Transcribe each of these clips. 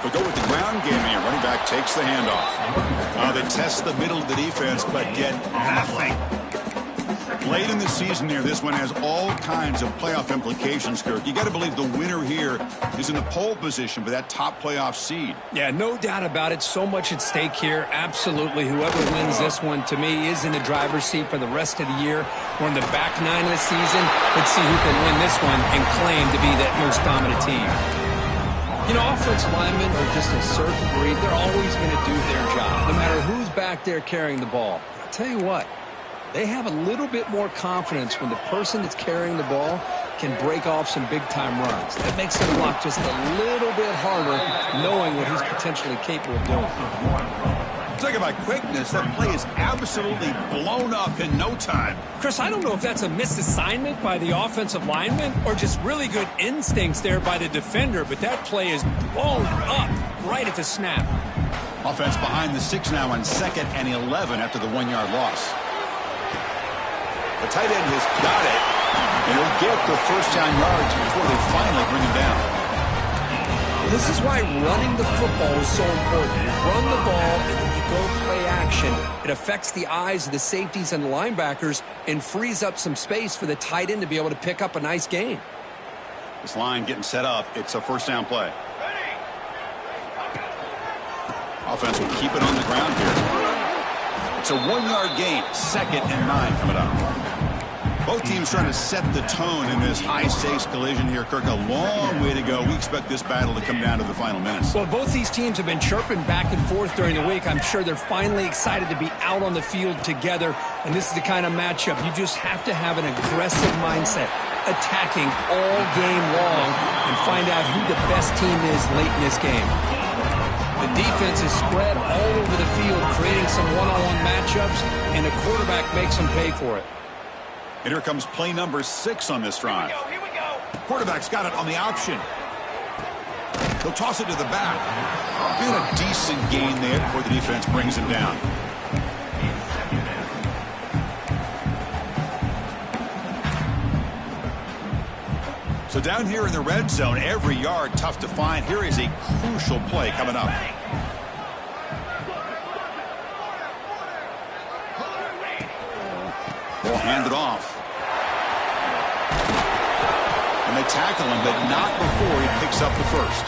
They'll go with the ground game here. Running back takes the handoff. They test the middle of the defense, but get nothing. Late in the season here, this one has all kinds of playoff implications, Kirk. You got to believe the winner here is in the pole position for that top playoff seed. Yeah, no doubt about it. So much at stake here. Absolutely. Whoever wins this one, to me, is in the driver's seat for the rest of the year. We're in the back nine of the season. Let's see who can win this one and claim to be that most dominant team. You know, offensive linemen are just a certain breed. They're always going to do their job, no matter who's back there carrying the ball. I'll tell you what. They have a little bit more confidence when the person that's carrying the ball can break off some big-time runs. That makes them block just a little bit harder, knowing what he's potentially capable of doing. Talking about quickness, that play is absolutely blown up in no time. Chris, I don't know if that's a misassignment by the offensive lineman or just really good instincts there by the defender, but that play is blown up right at the snap. Offense behind the 6 now on 2nd and 11 after the 1-yard loss. The tight end has got it, and he'll get the first down yards before they finally bring him down. This is why running the football is so important. You run the ball, and then you go play action. It affects the eyes of the safeties and the linebackers and frees up some space for the tight end to be able to pick up a nice gain. This line getting set up. It's a first down play. Offense will keep it on the ground here. It's a 1-yard gain, 2nd and 9 coming up. Both teams trying to set the tone in this high-stakes collision here. Kirk, a long way to go. We expect this battle to come down to the final minutes. Well, both these teams have been chirping back and forth during the week. I'm sure they're finally excited to be out on the field together, and this is the kind of matchup you just have to have an aggressive mindset, attacking all game long and find out who the best team is late in this game. The defense is spread all over the field, creating some one-on-one matchups, and the quarterback makes them pay for it. And here comes play number 6 on this drive. Here we go. Quarterback's got it on the option. He'll toss it to the back. Been a decent gain there before the defense brings him down. So down here in the red zone, every yard tough to find. Here is a crucial play coming up. Ball handed off. And they tackle him, but not before he picks up the first.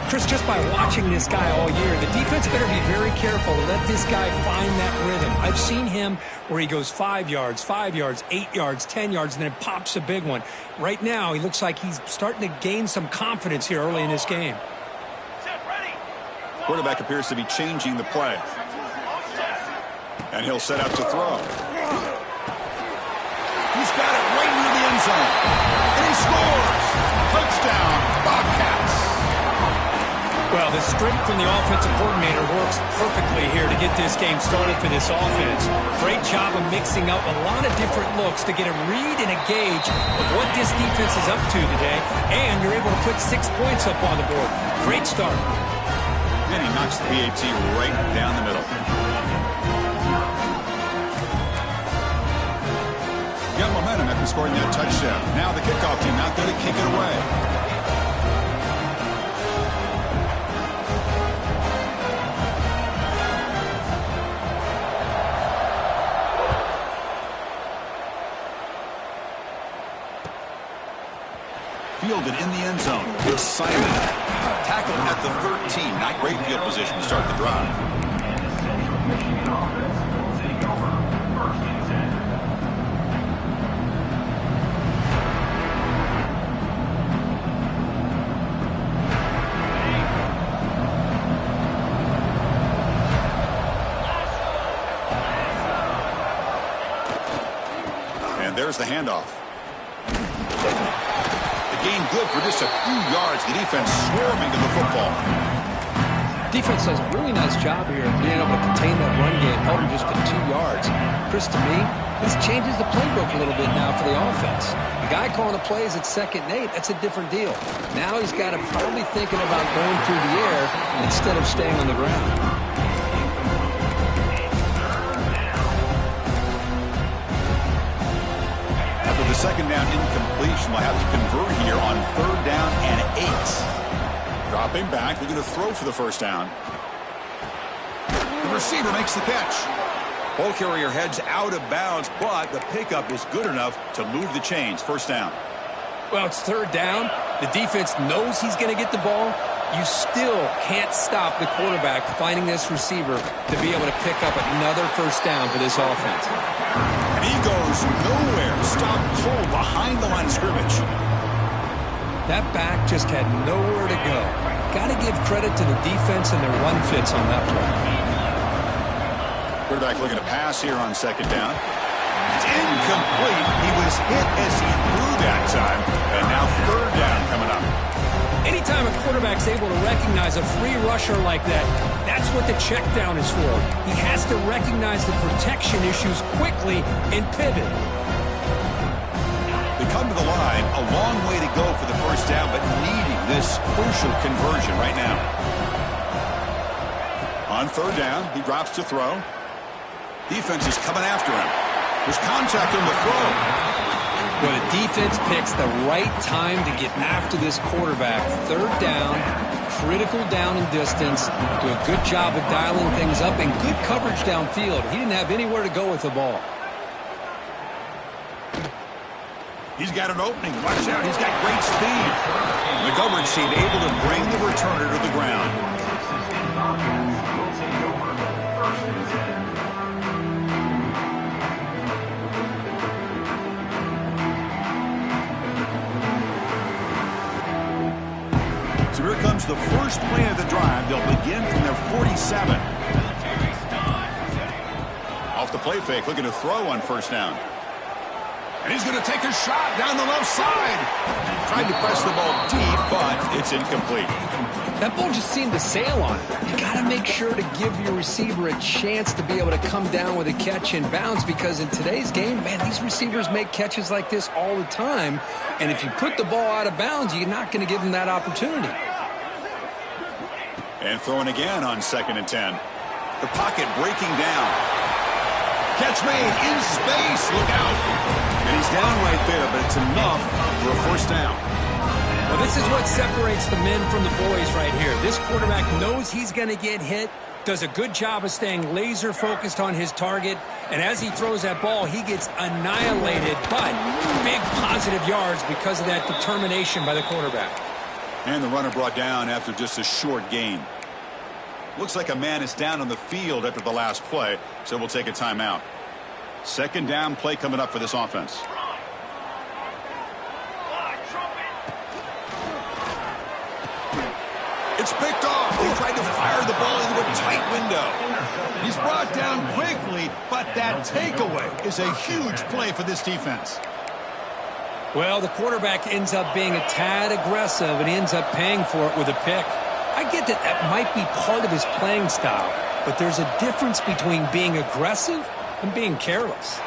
Chris, just by watching this guy all year, the defense better be very careful to let this guy find that rhythm. I've seen him where he goes 5 yards, 8 yards, 10 yards, and then pops a big one. Right now, he looks like he's starting to gain some confidence here early in this game. Quarterback appears to be changing the play. And he'll set out to throw. He's got it right near the end zone. And he scores! Touchdown, Bobcats! Well, the strength from the offensive coordinator works perfectly here to get this game started for this offense. Great job of mixing up a lot of different looks to get a read and a gauge of what this defense is up to today, and you're able to put 6 points up on the board. Great start. And he knocks the PAT right down the middle. Got momentum after scoring that touchdown. Now the kickoff team out there to kick it away. Fielded in the end zone. It's Simon. Tackled at the 13. Not great field position to start the drive. And there's the handoff. Gain good for just a few yards. The defense swarming to the football. Defense does a really nice job here of being able to contain that run game, held him just to 2 yards. Chris, to me, this changes the playbook a little bit now for the offense. The guy calling the plays at 2nd and 8, that's a different deal. Now he's got to probably thinking about going through the air instead of staying on the ground. The 2nd down incompletion will have to convert here on 3rd down and 8. Dropping back, they're going to throw for the first down. The receiver makes the catch. Ball carrier heads out of bounds, but the pickup is good enough to move the chains. First down. Well, it's third down. The defense knows he's going to get the ball. You still can't stop the quarterback finding this receiver to be able to pick up another first down for this offense. And he goes nowhere. Stopped cold behind the line of scrimmage. That back just had nowhere to go. Got to give credit to the defense and their run fits on that play. Quarterback looking to pass here on second down. It's incomplete. He was hit as he threw that time. And now third down coming up. Anytime a quarterback's able to recognize a free rusher like that, that's what the check down is for. He has to recognize the protection issues quickly and pivot. They come to the line, a long way to go for the first down, but needing this crucial conversion right now. On third down, he drops to throw. Defense is coming after him. There's contact on the throw. Well, the defense picks the right time to get after this quarterback. Third down, critical down and distance. Do a good job of dialing things up and good coverage downfield. He didn't have anywhere to go with the ball. He's got an opening. Watch out. He's got great speed. The coverage team able to bring the returner to the ground. So here comes the first play of the drive. They'll begin from their 47. Off the play fake, looking to throw on first down. And he's going to take a shot down the left side. Tried to press the ball deep, but it's incomplete. That ball just seemed to sail on it. You got to make sure to give your receiver a chance to be able to come down with a catch in bounds, because in today's game, man, these receivers make catches like this all the time. And if you put the ball out of bounds, you're not going to give them that opportunity. And throwing again on 2nd and 10. The pocket breaking down. Catch made in space. Look out. And he's down right there, but it's enough for a first down. Well, this is what separates the men from the boys right here. This quarterback knows he's going to get hit, does a good job of staying laser focused on his target, and as he throws that ball, he gets annihilated, but big positive yards because of that determination by the quarterback. And the runner brought down after just a short gain. Looks like a man is down on the field after the last play, so we'll take a timeout. Second down play coming up for this offense. It's picked off. He tried to fire the ball into a tight window. He's brought down quickly, but that takeaway is a huge play for this defense. Well, the quarterback ends up being a tad aggressive, and he ends up paying for it with a pick. I get that that might be part of his playing style, but there's a difference between being aggressive and being careless.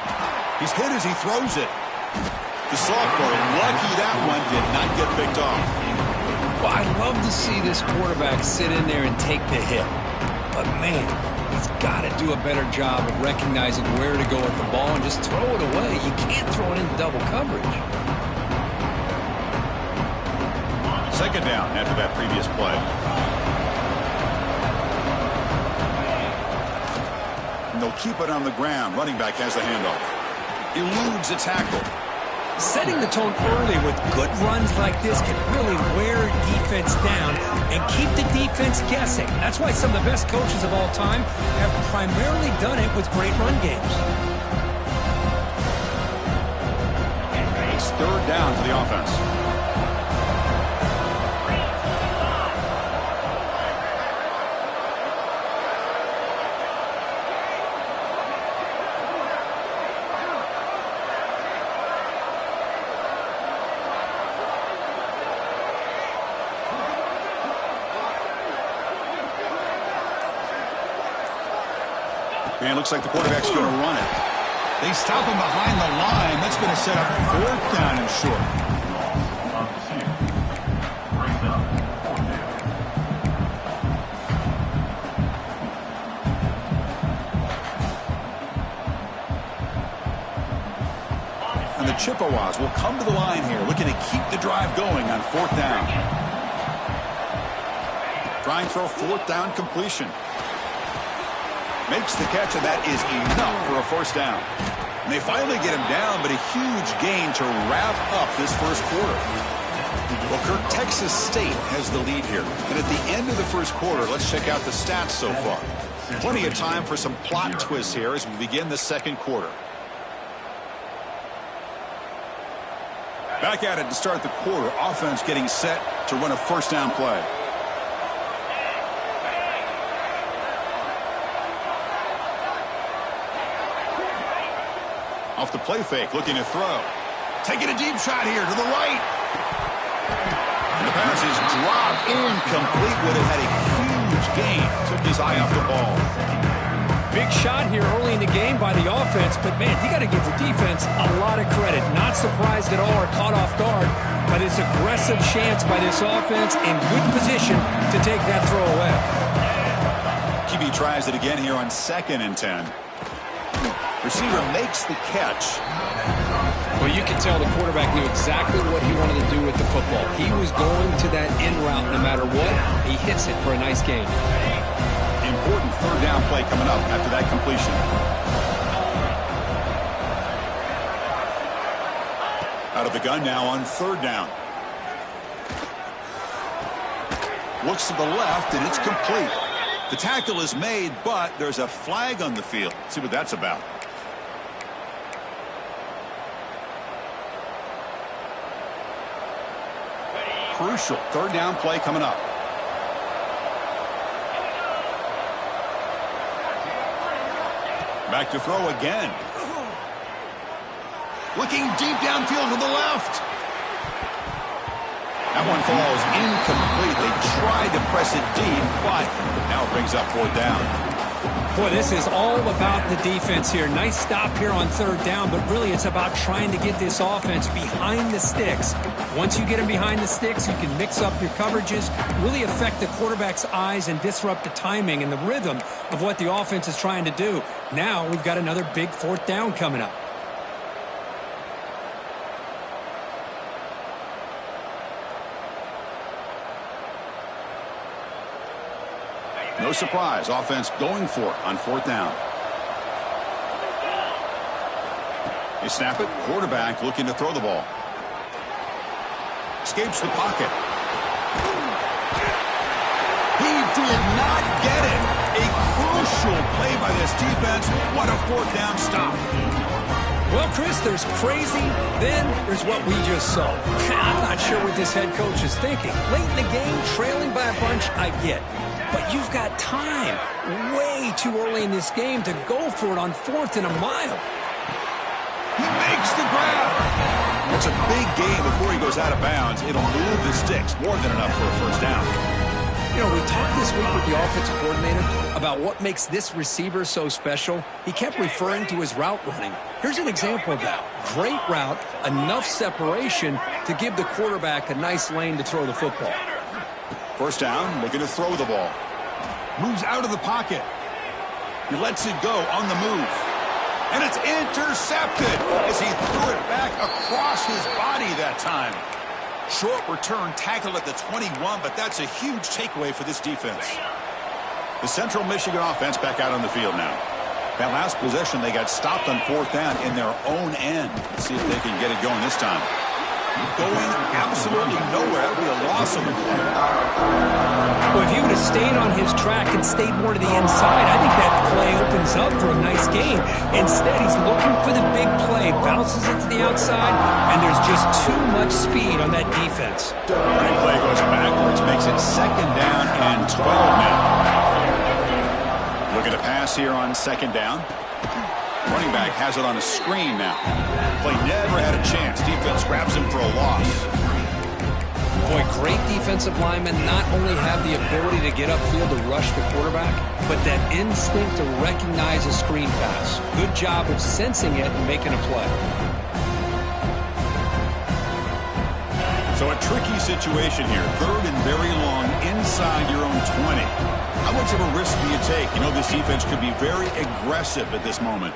He's hit as he throws it. The sophomore, lucky that one did not get picked off. Well, I love to see this quarterback sit in there and take the hit. But, man, he's got to do a better job of recognizing where to go with the ball and just throw it away. You can't throw it into double coverage. Second down after that previous play. And they'll keep it on the ground. Running back has the handoff. Eludes a tackle. Setting the tone early with good runs like this can really wear defense down and keep the defense guessing. That's why some of the best coaches of all time have primarily done it with great run games. It's third down for the offense. And it looks like the quarterback's going to run it. They stop him behind the line. That's going to set up fourth down and short. And the Chippewas will come to the line here, looking to keep the drive going on fourth down. trying for a fourth down completion. Makes the catch, and that is enough for a first down. And they finally get him down, but a huge gain to wrap up this first quarter. Well, Kirk, Texas State has the lead here. And at the end of the first quarter, let's check out the stats so far. Plenty of time for some plot twists here as we begin the second quarter. Back at it to start the quarter. Offense getting set to run a first down play. Off the play fake, looking to throw. Taking a deep shot here to the right. And the pass is dropped incomplete. Would have had a huge gain. Took his eye off the ball. Big shot here early in the game by the offense, but man, you got to give the defense a lot of credit. Not surprised at all or caught off guard by this aggressive chance by this offense in good position to take that throw away. QB tries it again here on 2nd and 10. Receiver makes the catch. Well, you can tell the quarterback knew exactly what he wanted to do with the football. He was going to that in route no matter what. He hits it for a nice gain. Important third down play coming up after that completion. Out of the gun now on 3rd down. Looks to the left, and it's complete. The tackle is made, but there's a flag on the field. Let's see what that's about. Crucial third down play coming up. Back to throw again. Looking deep downfield to the left. That one falls incomplete. They tried to press it deep, but now it brings up 4th down. Boy, this is all about the defense here. Nice stop here on 3rd down, but really it's about trying to get this offense behind the sticks. Once you get them behind the sticks, you can mix up your coverages, really affect the quarterback's eyes and disrupt the timing and the rhythm of what the offense is trying to do. Now we've got another big 4th down coming up. No surprise, offense going for it on 4th down. They snap it, quarterback looking to throw the ball. Escapes the pocket. He did not get it. A crucial play by this defense. What a 4th down stop. Well, Chris, there's crazy, then there's what we just saw. I'm not sure what this head coach is thinking. Late in the game, trailing by a bunch, I get. But you've got time, way too early in this game, to go for it on 4th and a mile. He makes the grab. It's a big gain before he goes out of bounds. It'll move the sticks, more than enough for a first down. You know, we talked this week with the offensive coordinator about what makes this receiver so special. He kept referring to his route running. Here's an example of that. Great route, enough separation to give the quarterback a nice lane to throw the football. First down, looking to throw the ball. Moves out of the pocket. He lets it go on the move. And it's intercepted as he threw it back across his body that time. Short return tackle at the 21, but that's a huge takeaway for this defense. The Central Michigan offense back out on the field now. That last possession, they got stopped on 4th down in their own end. Let's see if they can get it going this time. Going absolutely nowhere. That would be a loss of the play. Well, if he would have stayed on his track and stayed more to the inside, I think that play opens up for a nice gain. Instead, he's looking for the big play, bounces it to the outside, and there's just too much speed on that defense. That play goes backwards, makes it 2nd down and 12 now. Look at a pass here on 2nd down. Running back has it on a screen now. Play never had a chance. Defense grabs him for a loss. Boy, great defensive linemen not only have the ability to get upfield to rush the quarterback, but that instinct to recognize a screen pass. Good job of sensing it and making a play. So a tricky situation here. 3rd and very long inside your own 20. How much of a risk do you take? You know this defense could be very aggressive at this moment.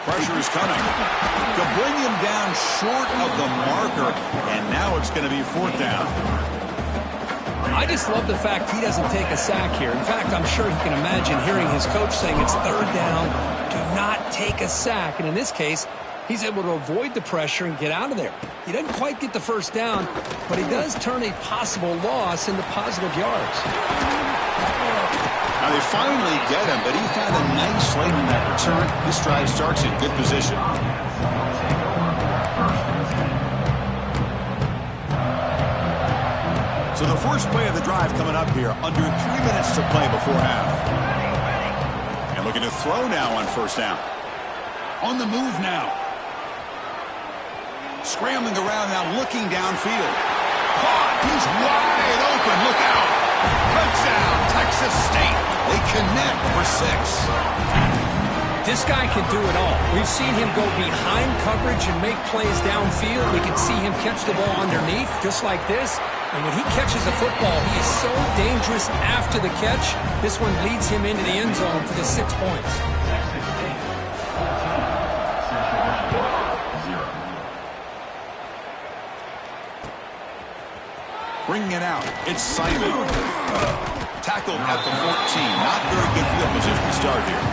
Pressure is coming. To bring him down short of the marker, and now it's going to be 4th down. I just love the fact he doesn't take a sack here. In fact, I'm sure he can imagine hearing his coach saying it's third down, do not take a sack. And in this case, he's able to avoid the pressure and get out of there. He doesn't quite get the first down, but he does turn a possible loss into positive yards. Now they finally get him, but he found a nice lane in that return. This drive starts in good position. So the first play of the drive coming up here, under 3 minutes to play before half. And looking to throw now on first down. On the move now. Scrambling around now, looking downfield. Caught, he's wide open, look out. Touchdown, Texas State. They connect for 6. This guy can do it all. We've seen him go behind coverage and make plays downfield. We can see him catch the ball underneath, just like this. And when he catches a football, he is so dangerous after the catch. This one leads him into the end zone for the 6 points. Bringing it out, it's Simon. Tackled at the 14. Not very good field position to start here.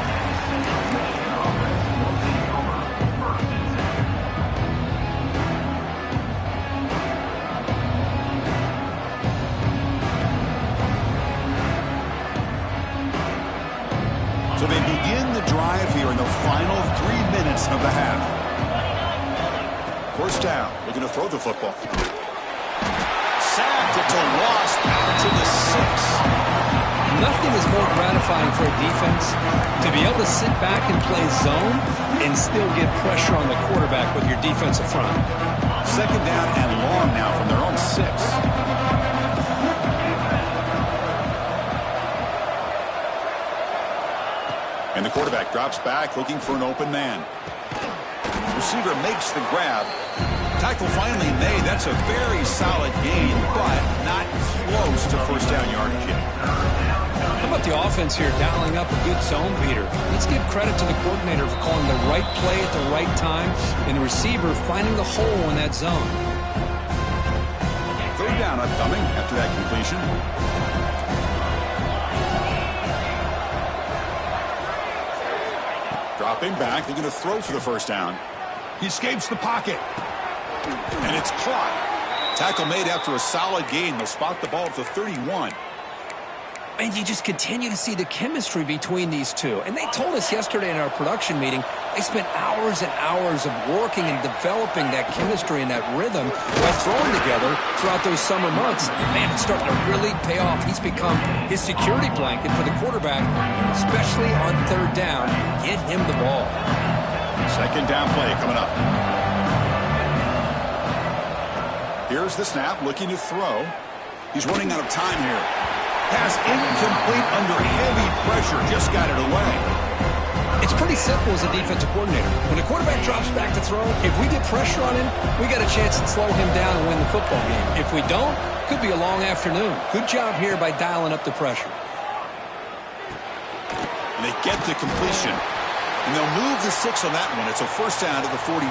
So they begin the drive here in the final 3 minutes of the half. First down, looking to throw the football. Sacked, it's a loss back to the 6. Nothing is more gratifying for a defense to be able to sit back and play zone and still get pressure on the quarterback with your defensive front. Second down and long now from their own 6. And the quarterback drops back looking for an open man. Receiver makes the grab. Tackle finally made. That's a very solid gain, but not close to first down yardage yet. How about the offense here dialing up a good zone beater? Let's give credit to the coordinator for calling the right play at the right time and the receiver finding the hole in that zone. Third down upcoming after that completion. Dropping back, they're going to throw for the first down. He escapes the pocket. And it's caught. Tackle made after a solid gain. They'll spot the ball at the 31. And you just continue to see the chemistry between these two. And they told us yesterday in our production meeting, they spent hours and hours of working and developing that chemistry and that rhythm by throwing together throughout those summer months. And man, it's starting to really pay off. He's become his security blanket for the quarterback, and especially on third down, get him the ball. Second down play coming up. Here's the snap, looking to throw. He's running out of time here. Pass incomplete under heavy pressure. Just got it away. It's pretty simple as a defensive coordinator. When a quarterback drops back to throw, if we get pressure on him, we got a chance to slow him down and win the football game. If we don't, could be a long afternoon. Good job here by dialing up the pressure. And they get the completion. And they'll move the 6 on that one. It's a first down to the 42.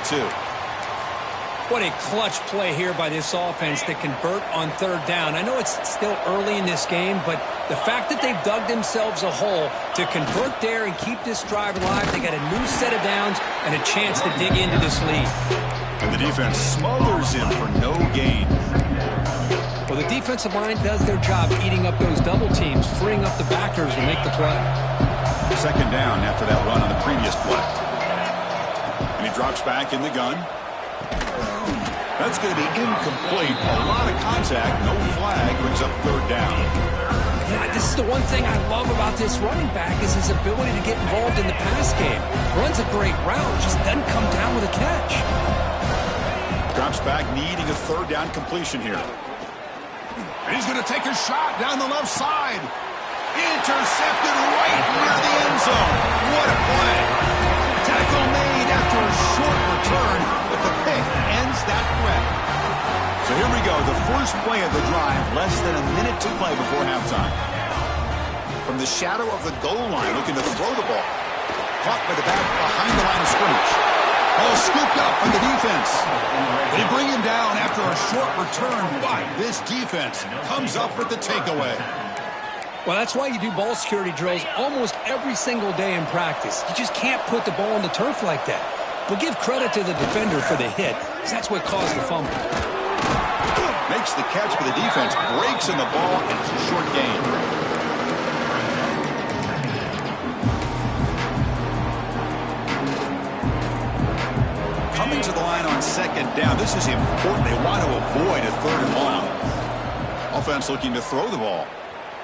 What a clutch play here by this offense to convert on third down. I know it's still early in this game, but the fact that they've dug themselves a hole to convert there and keep this drive alive, they got a new set of downs and a chance to dig into this lead. And the defense smothers him for no gain. Well, the defensive line does their job eating up those double teams, freeing up the backers to make the play. Second down after that run on the previous play. And he drops back in the gun. That's going to be incomplete. A lot of contact, no flag, brings up third down. Yeah, this is the one thing I love about this running back is his ability to get involved in the pass game. Runs a great route, just doesn't come down with a catch. Drops back, needing a third down completion here. And he's going to take a shot down the left side. Intercepted right near the end zone. What a play. Tackle made after a short return, but the pick ends that threat. So here we go, the first play of the drive, less than a minute to play before halftime. From the shadow of the goal line, looking to throw the ball. Caught by the back behind the line of scrimmage. Oh, scooped up by the defense. They bring him down after a short return, but this defense comes up with the takeaway. Well, that's why you do ball security drills almost every single day in practice. You just can't put the ball on the turf like that. But give credit to the defender for the hit, because that's what caused the fumble. Makes the catch for the defense, breaks in the ball, and it's a short gain. Coming to the line on second down. This is important. They want to avoid a third and long. Offense looking to throw the ball.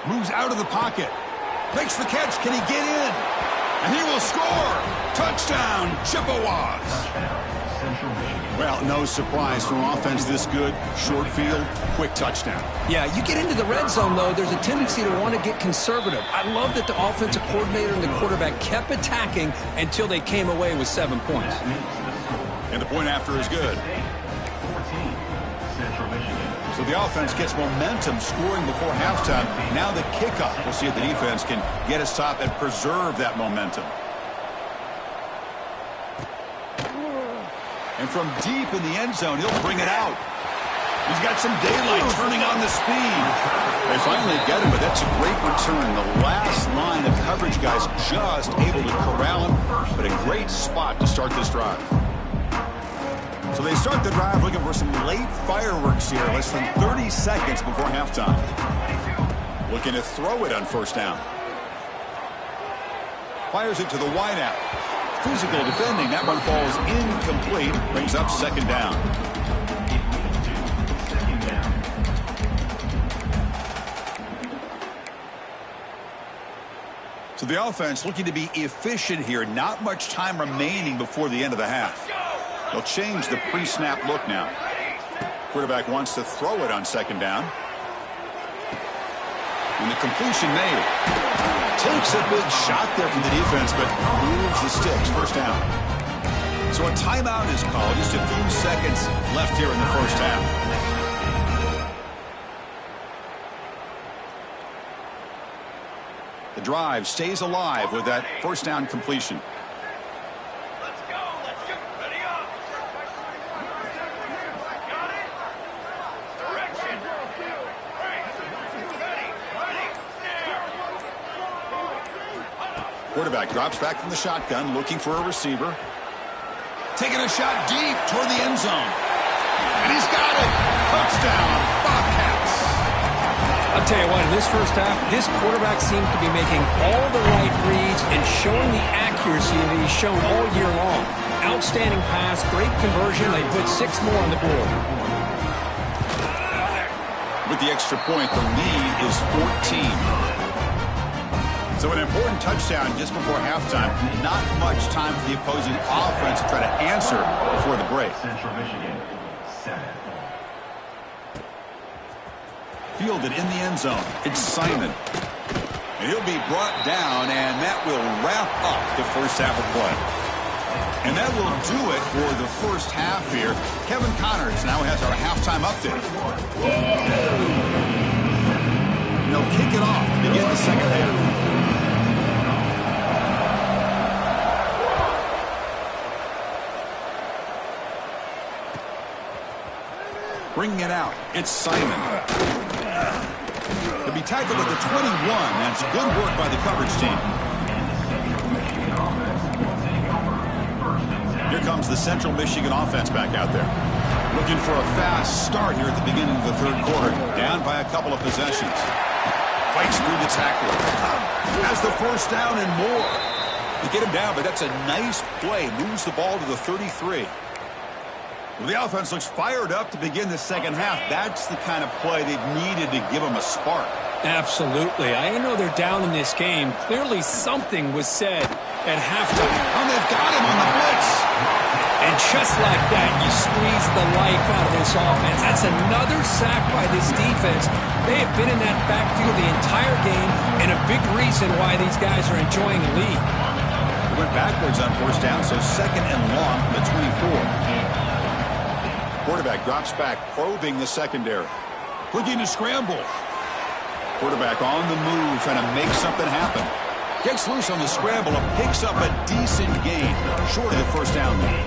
Moves out of the pocket. Makes the catch. Can he get in? And he will score. Touchdown, Chippewas. Well, no surprise from offense this good. Short field, quick touchdown. Yeah, you get into the red zone, though, there's a tendency to want to get conservative. I love that the offensive coordinator and the quarterback kept attacking until they came away with 7 points. And the point after is good. So the offense gets momentum scoring before halftime. Now the kickoff. We'll see if the defense can get a stop and preserve that momentum. And from deep in the end zone, he'll bring it out. He's got some daylight turning on the speed. They finally get him, but that's a great return. The last line of coverage guys just able to corral him, but a great spot to start this drive. So they start the drive looking for some late fireworks here, less than 30 seconds before halftime. Looking to throw it on first down. Fires it to the wideout. Physical defending. That one falls incomplete. Brings up second down. So the offense looking to be efficient here. Not much time remaining before the end of the half. They'll change the pre-snap look now. Quarterback wants to throw it on second down. And the completion made. Takes a big shot there from the defense, but moves the sticks. First down. So a timeout is called. Just a few seconds left here in the first half. The drive stays alive with that first down completion. Quarterback drops back from the shotgun, looking for a receiver. Taking a shot deep toward the end zone. And he's got it. Touchdown, Bobcats. I'll tell you what, in this first half, this quarterback seems to be making all the right reads and showing the accuracy that he's shown all year long. Outstanding pass, great conversion. They put 6 more on the board. With the extra point, the lead is 14. So an important touchdown just before halftime. Not much time for the opposing offense to try to answer before the break. Central Michigan, 7. Fielded in the end zone. It's Simon. And he'll be brought down, and that will wrap up the first half of play. And that will do it for the first half here. Kevin Connors now has our halftime update. And they'll kick it off to begin the second half. Bringing it out, it's Simon. To be tackled at the 21, that's good work by the coverage team. Here comes the Central Michigan offense back out there. Looking for a fast start here at the beginning of the third quarter. Down by a couple of possessions. Fights through the tackle. Has the first down and more. They get him down, but that's a nice play. Moves the ball to the 33. The offense looks fired up to begin the second half. That's the kind of play they've needed to give them a spark. Absolutely. I know they're down in this game. Clearly something was said at halftime. Oh, they've got him on the blitz. And just like that, you squeeze the life out of this offense. That's another sack by this defense. They have been in that backfield the entire game, and a big reason why these guys are enjoying the lead. They went backwards on first down, so second and long from the 24. Quarterback drops back, probing the secondary. Looking to scramble. Quarterback on the move, trying to make something happen. Gets loose on the scramble and picks up a decent gain, short of the first down lead.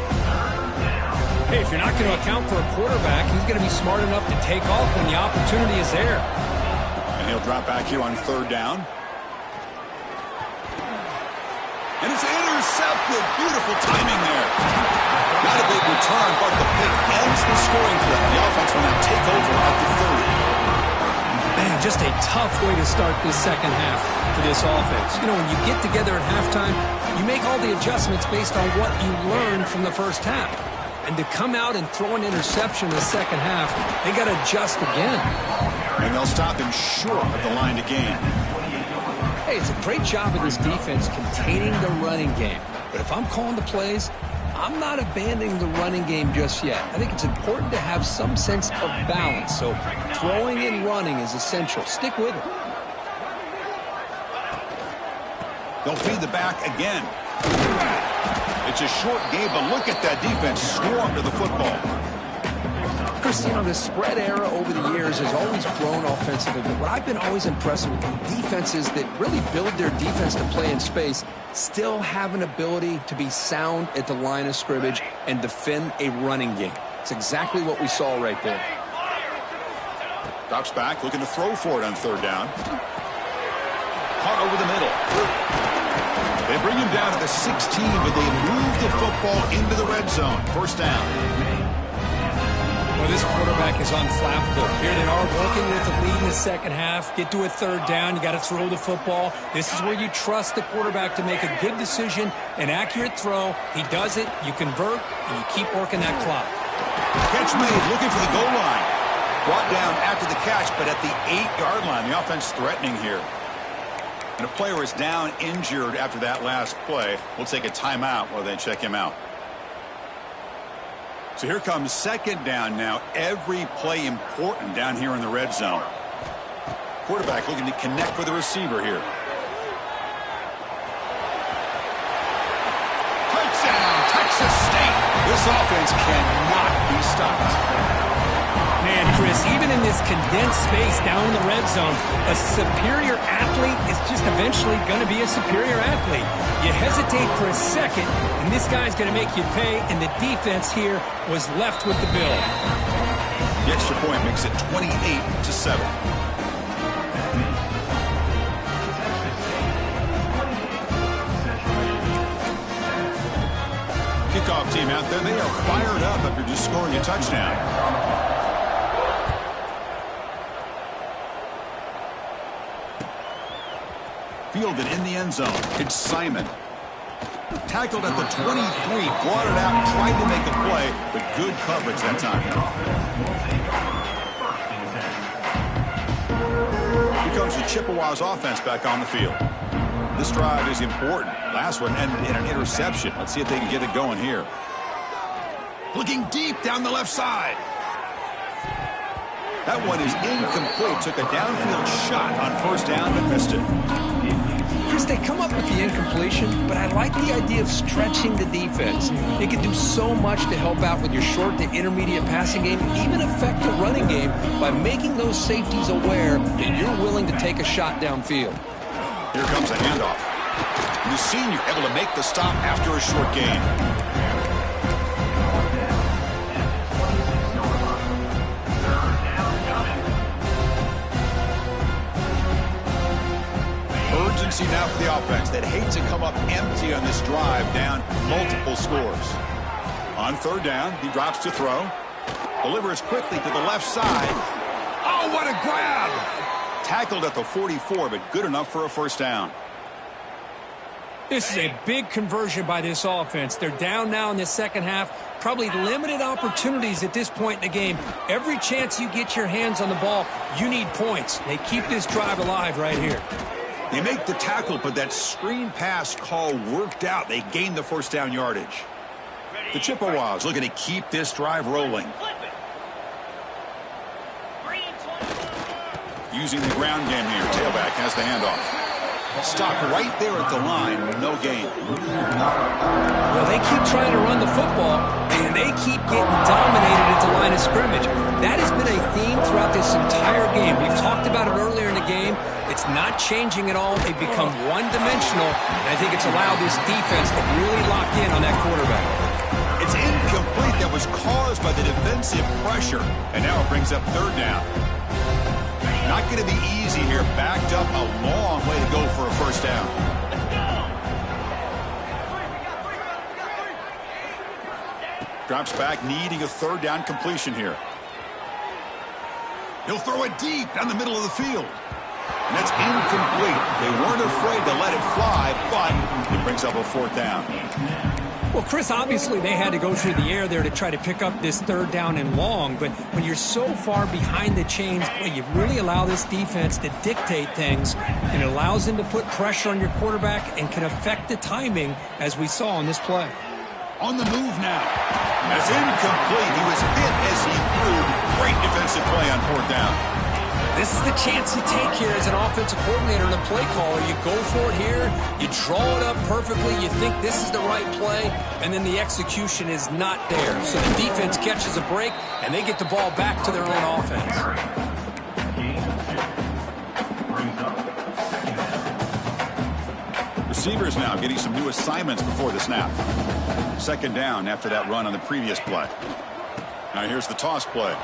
Hey, if you're not going to account for a quarterback, he's going to be smart enough to take off when the opportunity is there. And he'll drop back here on 3rd down. And it's intercepted. Beautiful timing there. Not a big return, but the pick ends the scoring threat. The offense will now take over at the 30. Man, just a tough way to start this second half for this offense. You know, when you get together at halftime, you make all the adjustments based on what you learned from the first half. And to come out and throw an interception in the second half, they got to adjust again. And they'll stop him short of the line to gain. Hey, it's a great job of this defense containing the running game. But if I'm calling the plays, I'm not abandoning the running game just yet. I think it's important to have some sense of balance. So throwing and running is essential. Stick with it. They'll feed the back again. It's a short game, but look at that defense swarm to the football. Chris, you know, the spread era over the years has always grown offensively, but what I've been always impressed with defenses that really build their defense to play in space still have an ability to be sound at the line of scrimmage and defend a running game. It's exactly what we saw right there. Drops back, looking to throw for it on 3rd down. Caught over the middle. They bring him down to the 16, but they move the football into the red zone. 1st down. Well, this quarterback is unflappable. Here they are working with the lead in the second half. Get to a 3rd down. You got to throw the football. This is where you trust the quarterback to make a good decision, an accurate throw. He does it. You convert, and you keep working that clock. Catch made, looking for the goal line. Brought down after the catch, but at the 8-yard line. The offense threatening here. And a player is down injured after that last play. We'll take a timeout while they check him out. So here comes 2nd down now. Every play important down here in the red zone. Quarterback looking to connect with the receiver here. Touchdown, Texas State. This offense cannot be stopped. Man, Chris, even in this condensed space down in the red zone, a superior athlete is just eventually going to be a superior athlete. You hesitate for a second, and this guy's going to make you pay, and the defense here was left with the bill. The extra point makes it 28-7. Kickoff team out there. They are fired up after just scoring a touchdown. Fielded in the end zone. It's Simon. Tackled at the 23. Brought it out. Tried to make a play, but good coverage that time. Here comes the Chippewas offense back on the field. This drive is important. Last one ended in an interception. Let's see if they can get it going here. Looking deep down the left side. That one is incomplete. Took a downfield shot on 1st down, but missed it. Chris, they come up with the incompletion, but I like the idea of stretching the defense. It can do so much to help out with your short to intermediate passing game, even affect the running game by making those safeties aware that you're willing to take a shot downfield. Here comes a handoff. The senior able to make the stop after a short gain. Urgency now for the offense that hates to come up empty on this drive, down multiple scores. On 3rd down, he drops to throw. Delivers quickly to the left side. Oh, what a grab! Tackled at the 44, but good enough for a 1st down. This is a big conversion by this offense. They're down now in the second half. Probably limited opportunities at this point in the game. Every chance you get your hands on the ball, you need points. They keep this drive alive right here. They make the tackle, but that screen pass call worked out. They gained the 1st down yardage. The Chippewas looking to keep this drive rolling. Using the ground game here. Tailback has the handoff. Stopped right there at the line. No gain. Well, they keep trying to run the football, and they keep getting dominated at the line of scrimmage. That has been a theme throughout this entire game. We've talked about it earlier in the game. It's not changing at all. They've become one-dimensional, and I think it's allowed this defense to really lock in on that quarterback. It's incomplete. That was caused by the defensive pressure. And now it brings up third down. Not going to be easy here. Backed up a long way to go for a first down. Drops back, needing a third down completion here. He'll throw it deep down the middle of the field. And that's incomplete. They weren't afraid to let it fly, but it brings up a fourth down. Well, Chris, obviously they had to go through the air there to try to pick up this third down and long, but when you're so far behind the chains, boy, you really allow this defense to dictate things, and it allows them to put pressure on your quarterback and can affect the timing, as we saw on this play. On the move now. That's incomplete. He was hit as he threw. Great defensive play on fourth down. This is the chance you take here as an offensive coordinator and a play caller. You go for it here, you draw it up perfectly, you think this is the right play, and then the execution is not there. So the defense catches a break, and they get the ball back to their own offense. Receivers now getting some new assignments before the snap. Second down after that run on the previous play. Now here's the toss play.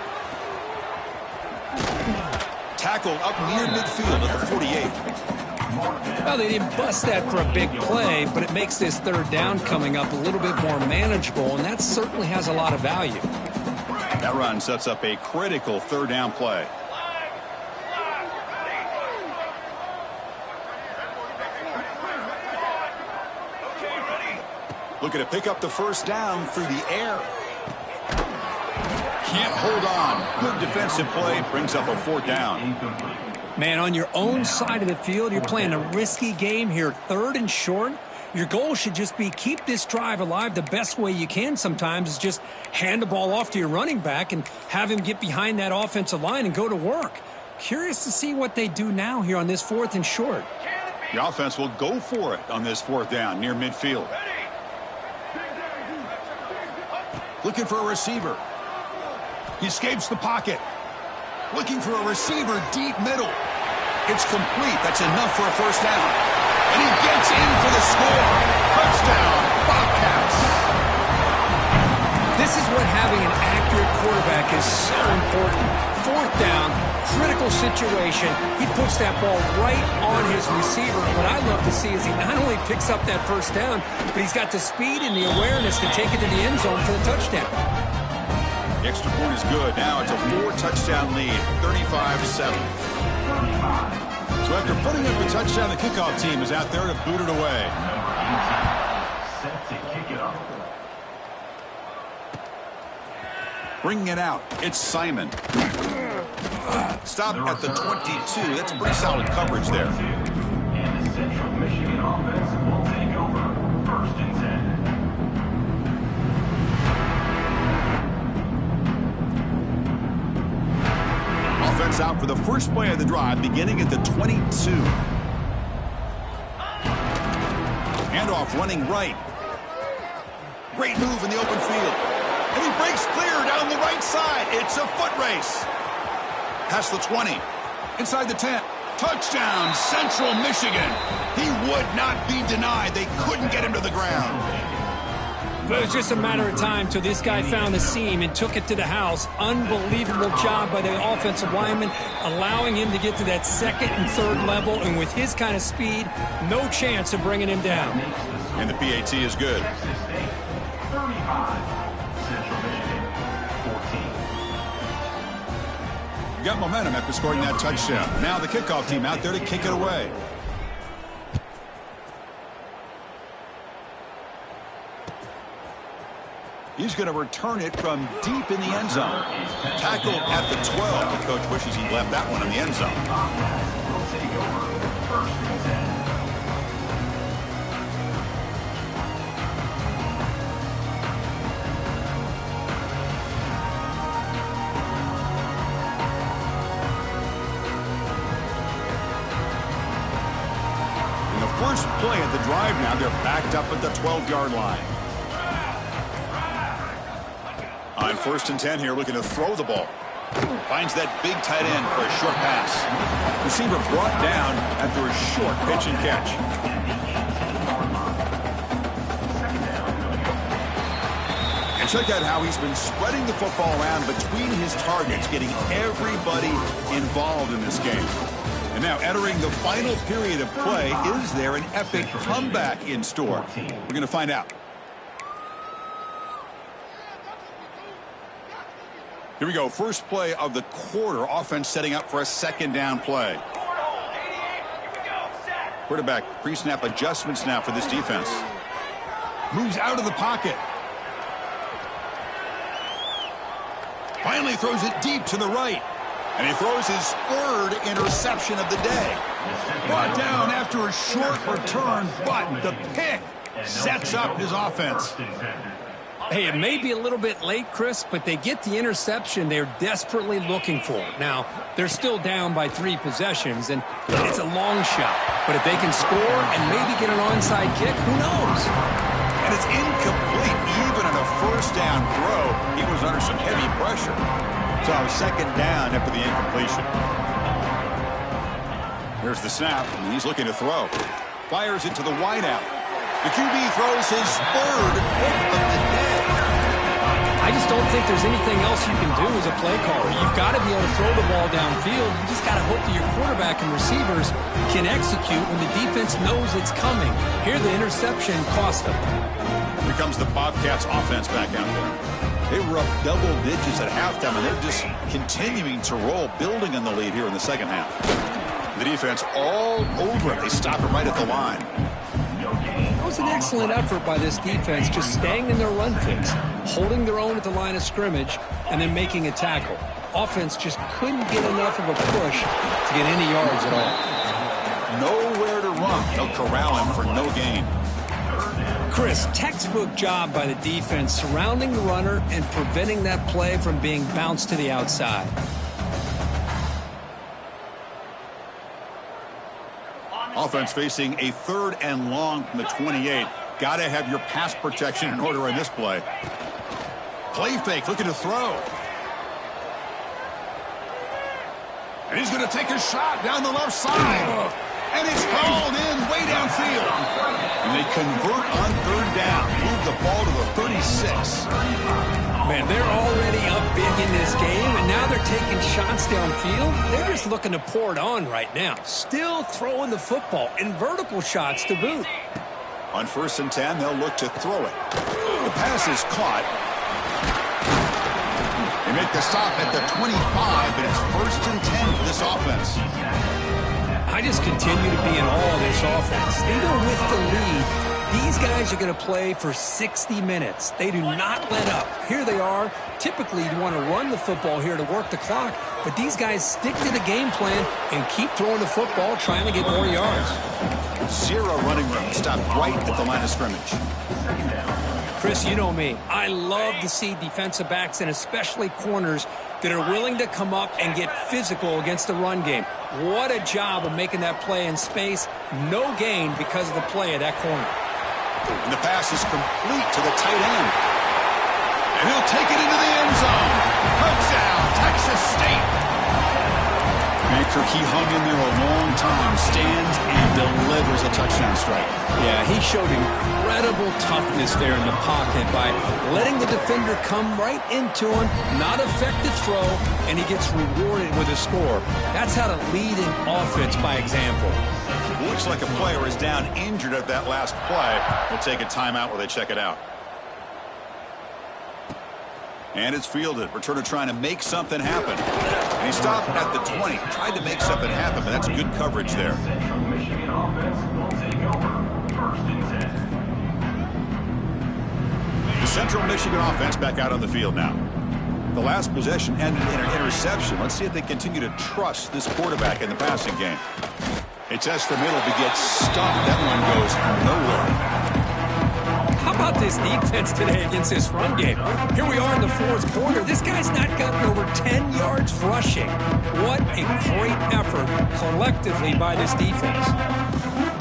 Tackle up near midfield at the 48. Well, they didn't bust that for a big play, but it makes this third down coming up a little bit more manageable, and that certainly has a lot of value. That run sets up a critical third down play. Looking to pick up the first down through the air. Can't hold on. Good defensive play. Brings up a fourth down. Man, on your own side of the field, you're playing a risky game here. Third and short. Your goal should just be keep this drive alive the best way you can sometimes is just hand the ball off to your running back and have him get behind that offensive line and go to work. Curious to see what they do now here on this fourth and short. The offense will go for it on this fourth down near midfield. Looking for a receiver. He escapes the pocket. Looking for a receiver deep middle. It's complete. That's enough for a first down. And he gets in for the score. Touchdown, Bobcats. This is what having an accurate quarterback is so important. Fourth down, critical situation. He puts that ball right on his receiver. What I love to see is he not only picks up that first down, but he's got the speed and the awareness to take it to the end zone for the touchdown. The extra point is good. Now it's a 4-touchdown lead, 35-7. So after putting up a touchdown, the kickoff team is out there to boot it away. Set to kick it off. Bringing it out, it's Simon. Stop at the 22. That's pretty solid coverage there. And the Central Michigan offense will take over first and 10. Offense out for the first play of the drive, beginning at the 22. Handoff running right. Great move in the open field. And he breaks clear down the right side. It's a foot race. Past the 20. Inside the 10. Touchdown, Central Michigan. He would not be denied. They couldn't get him to the ground. But it was just a matter of time till this guy found the seam and took it to the house. Unbelievable job by the offensive lineman, allowing him to get to that second and third level. And with his kind of speed, no chance of bringing him down. And the PAT is good. Texas State 35, Central Michigan 14. Got momentum after scoring that touchdown. Now the kickoff team out there to kick it away. He's going to return it from deep in the end zone. Tackled at the 12. The coach wishes he left that one in the end zone. Will take over first and 10. In the first play of the drive now, they're backed up at the 12-yard line. On first and 10 here, looking to throw the ball. Finds that big tight end for a short pass. Receiver brought down after a short pitch and catch. And check out how he's been spreading the football around between his targets, getting everybody involved in this game. And now entering the final period of play, is there an epic comeback in store? We're going to find out. Here we go. First play of the quarter. Offense setting up for a second down play. Quarterback pre-snap adjustments now for this defense. Moves out of the pocket. Finally throws it deep to the right. And he throws his third interception of the day. Brought down after a short return, but the pick sets up his offense. Hey, it may be a little bit late, Chris, but they get the interception they're desperately looking for. Now, they're still down by 3 possessions, and it's a long shot. But if they can score and maybe get an onside kick, who knows? And it's incomplete. Even on a first down throw, he was under some heavy pressure. So second down after the incompletion. Here's the snap, and he's looking to throw. Fires it to the wideout. The QB throws his third pick of the day. I just don't think there's anything else you can do as a play caller. You've got to be able to throw the ball downfield. You just got to hope that your quarterback and receivers can execute when the defense knows it's coming. Here, the interception cost them. Here comes the Bobcats offense back out there. They were up double digits at halftime, and they're just continuing to roll, building on the lead here in the second half. The defense all over it. They stop it right at the line. It was an excellent effort by this defense, just staying in their run fix, holding their own at the line of scrimmage, and then making a tackle. Offense just couldn't get enough of a push to get any yards at all. Nowhere to run. They'll corral him for no gain. Chris, textbook job by the defense surrounding the runner and preventing that play from being bounced to the outside. Offense facing a 3rd and long from the 28. Got to have your pass protection in order on this play. Play fake, looking to throw. And he's going to take a shot down the left side. And it's hauled in way downfield. And they convert on 3rd down. Move the ball to the 36. Man, they're already up big in this game, and now they're taking shots downfield. They're just looking to pour it on right now. Still throwing the football, and vertical shots to boot. On 1st and 10, they'll look to throw it. The pass is caught. They make the stop at the 25, but it's 1st and 10 for this offense. I just continue to be in awe of this offense. Even with the lead, these guys are going to play for 60 minutes. They do not let up. Here they are. Typically, you want to run the football here to work the clock, but these guys stick to the game plan and keep throwing the football, trying to get more yards. 0 running room. Stopped right at the line of scrimmage. Chris, you know me. I love to see defensive backs and especially corners that are willing to come up and get physical against the run game. What a job of making that play in space. No gain because of the play of that corner. And the pass is complete to the tight end. And he'll take it into the end zone. Touchdown, Texas State. Baker, he hung in there a long time, stands and delivers a touchdown strike. Yeah, he showed incredible toughness there in the pocket by letting the defender come right into him, not effective throw, and he gets rewarded with a score. That's how to lead an offense by example. Looks like a player is down injured at that last play. We'll take a timeout while they check it out. And it's fielded. Returner trying to make something happen. And he stopped at the 20. Tried to make something happen, but that's good coverage there. Michigan offense will take over 1st and 10. The Central Michigan offense back out on the field now. The last possession ended in an interception. Let's see if they continue to trust this quarterback in the passing game. They test the middle, but gets stuffed. That one goes nowhere. How about this defense today against this run game? Here we are in the 4th quarter. This guy's not gotten over 10 yards rushing. What a great effort collectively by this defense.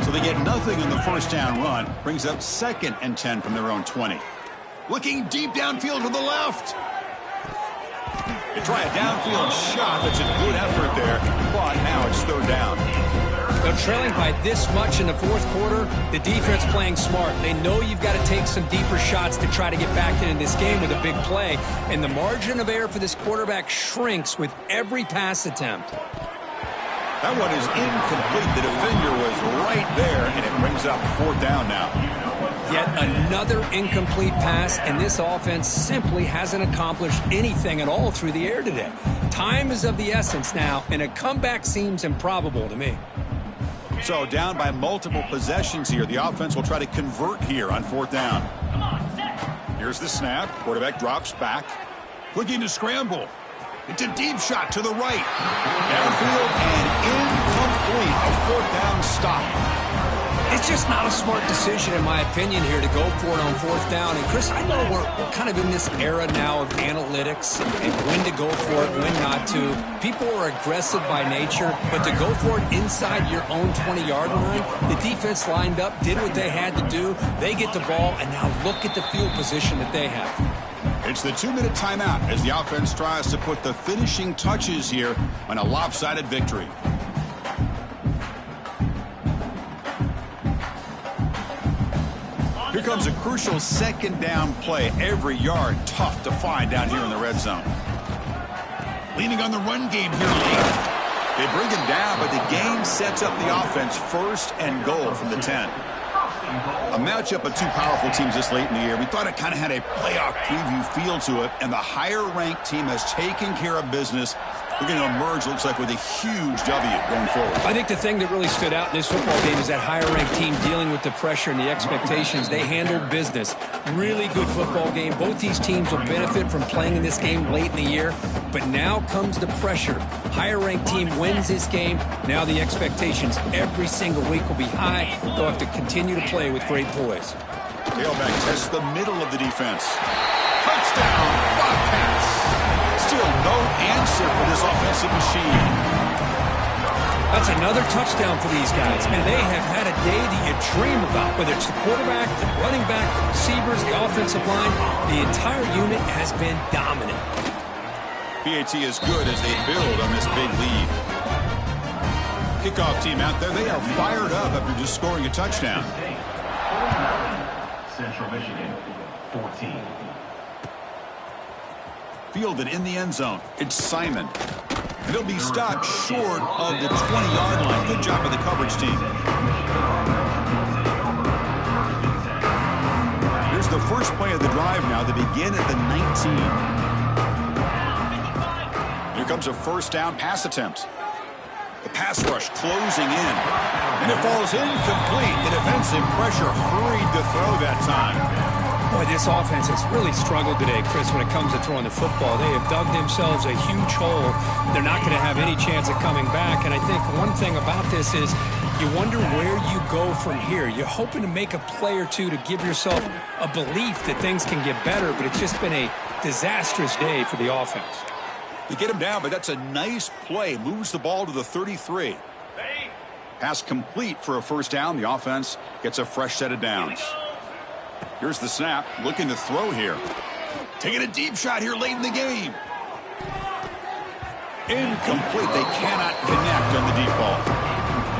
So they get nothing on the 1st down run. Brings up 2nd and 10 from their own 20. Looking deep downfield to the left. They try a downfield shot. That's a good effort there. But now it's 3rd down. They'll trailing by this much in the fourth quarter, the defense playing smart. They know you've got to take some deeper shots to try to get back into this game with a big play. And the margin of error for this quarterback shrinks with every pass attempt. That one is incomplete. The defender was right there, and it brings up fourth down now. Yet another incomplete pass, and this offense simply hasn't accomplished anything at all through the air today. Time is of the essence now, and a comeback seems improbable to me. So down by multiple possessions here. The offense will try to convert here on fourth down. Here's the snap. Quarterback drops back. Looking to scramble. It's a deep shot to the right. Downfield and incomplete. A fourth down stop. It's just not a smart decision, in my opinion, here to go for it on fourth down. And, Chris, I know we're kind of in this era now of analytics and when to go for it, when not to. People are aggressive by nature, but to go for it inside your own 20-yard line, the defense lined up, did what they had to do. They get the ball, and now look at the field position that they have. It's the 2-minute timeout as the offense tries to put the finishing touches here on a lopsided victory. Here comes a crucial second down play. Every yard tough to find down here in the red zone. Leaning on the run game here late. They bring him down, but the game sets up the offense first and goal from the 10. A matchup of two powerful teams this late in the year. We thought it kind of had a playoff preview feel to it, and the higher-ranked team has taken care of business. We're going to emerge, looks like, with a huge W going forward. I think the thing that really stood out in this football game is that higher-ranked team dealing with the pressure and the expectations. They handled business. Really good football game. Both these teams will benefit from playing in this game late in the year, but now comes the pressure. Higher-ranked team wins this game. Now the expectations every single week will be high. They'll have to continue to play with great poise. Tailback tests the middle of the defense. Touchdown, Bobcats. Still no answer for this offensive machine. That's another touchdown for these guys. Man, they have had a day that you dream about. Whether it's the quarterback, the running back, the receivers, the offensive line, the entire unit has been dominant. PAT is good as they build on this big lead. Kickoff team out there, they are fired up after just scoring a touchdown. Central Michigan, 14. Fielded in the end zone. It's Simon. He'll be stopped short of the 20-yard line. Good job by the coverage team. Here's the first play of the drive now. They begin at the 19. Here comes a first down pass attempt. The pass rush closing in. And it falls incomplete. The defensive pressure hurried to throw that time. Boy, this offense has really struggled today, Chris, when it comes to throwing the football. They have dug themselves a huge hole. They're not going to have any chance of coming back. And I think one thing about this is you wonder where you go from here. You're hoping to make a play or two to give yourself a belief that things can get better, but it's just been a disastrous day for the offense. They get him down, but that's a nice play. Moves the ball to the 33. Pass complete for a first down. The offense gets a fresh set of downs. Here's the snap. Looking to throw here. Taking a deep shot here late in the game. Incomplete. They cannot connect on the deep ball.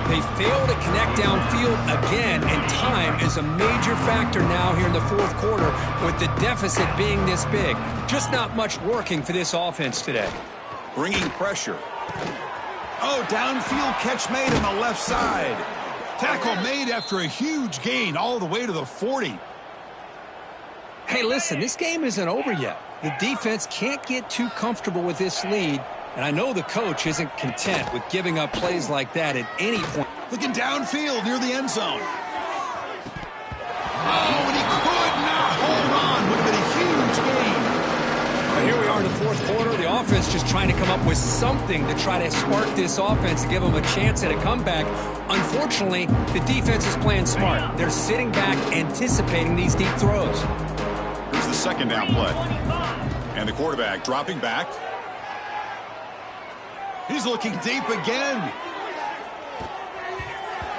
They fail to connect downfield again, and time is a major factor now here in the fourth quarter with the deficit being this big. Just not much working for this offense today. Bringing pressure. Oh, downfield catch made on the left side. Tackle made after a huge gain all the way to the 40. Hey, listen, this game isn't over yet. The defense can't get too comfortable with this lead, and I know the coach isn't content with giving up plays like that at any point. Looking downfield near the end zone. Oh, and he could not hold on. Would have been a huge gain. But here we are in the fourth quarter. The offense just trying to come up with something to try to spark this offense to give them a chance at a comeback. Unfortunately, the defense is playing smart. They're sitting back, anticipating these deep throws. Here's the second down play. And the quarterback dropping back. He's looking deep again.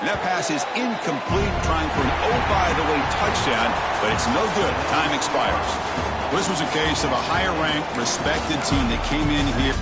And that pass is incomplete, trying for an oh-by-the-way touchdown, but it's no good. Time expires. This was a case of a higher-ranked, respected team that came in here.